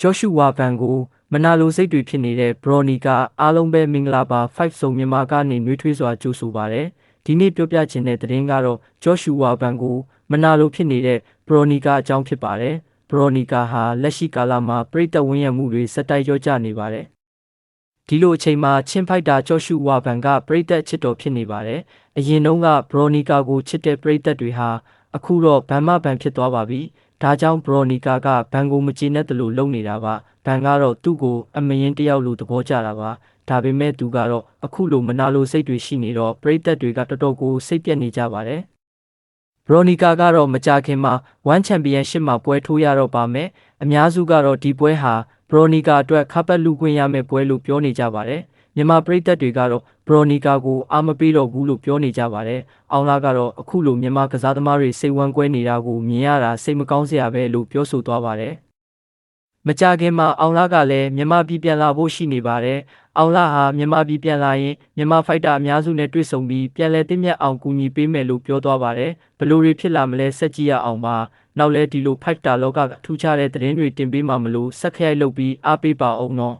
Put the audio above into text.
Joshua Bango မနာလိုစိတ်တွေဖြစ်နေတဲ့ Veronica အားလုံးပဲမင်္ဂလာပါ5စုံမြန်မာကနေနှွေးထွေးစွာကြိုဆိုပါရစေဒီနေ့ပြောပြချင်တဲ့သတင်းကတော့ Joshua Bango မနာလိုဖြစ်နေတဲ့ Veronica အကြောင်းဖြစ်ပါတယ် Veronica ဟာလက်ရှိကာလမှာပရိသတ်ဝန်းရံမှုတွေစက်တိုက်ရောကျနေပါတယ်ဒီလိုအချိန်မှာချင်းဖိုက်တာ Joshua Bango ကပရိသတ်ချစ်တော်ဖြစ်နေပါတယ်အရင်တုန်းက Veronica ကိုချစ်တဲ့ပရိသတ်တွေဟာအခုတော့ဗန်မဗန်ဖြစ်သွားပါပြီဒါကြောင့် Veronica ကဘန်ကိုမကျေနပ်တယ်လို့လုပ်နေတာပါဘန်ကတော့သူ့ကိုအမရင်တယောက်လိုသဘောကျတာပါဒါပေမဲ့သူကတော့အခုလိုမနာလိုစိတ်တွေရှိနေတော့ပရိသတ်တွေကတော်တော်ကိုစိတ်ပြက်နေကြပါတယ်Veronica ကတော့မကြာခင်မှာ1 Championship မှာပွဲထိုးရတော့ပါမယ်အများစုကတော့ဒီပွဲဟာ Veronica အတွက်ခပ်ပတ်လူခွင့်ရမယ့်ပွဲလို့ပြောနေကြပါတယ်မြန်မာပရိသတ်တွေကတော့ Veronica ကိုအားမပေးတော့ဘူးလို့ပြောနေကြပါတယ်အောင်လာကတော့အခုလိုမြန်မာကစားသမားတွေစိတ်ဝမ်းကွဲနေတာကိုမြင်ရတာစိတ်မကောင်းစရာပဲလို့ပြောဆိုသွားပါတယ်မကြာခင်မှာအောင်လာကလည်းမြန်မာပြည်ပြန်လာဖို့ရှိနေပါတယ်အောင်လာဟာမြန်မာပြည်ပြန်လာရင်မြန်မာဖိုက်တာအများစုနဲ့တွေ့ဆုံပြီးပြန်လည်တင်မြတ်အောင်ကူညီပေးမယ်လို့ပြောသွားပါတယ်ဘယ်လိုတွေဖြစ်လာမလဲဆက်ကြည့်ရအောင်ပါနောက်လဲဒီလိုဖိုက်တာလောကထူးခြားတဲ့သတင်းတွေတင်ပေးမှာမလို့ဆက်ခရိုက်လုပ်ပြီးအားပေးပါအောင်နော်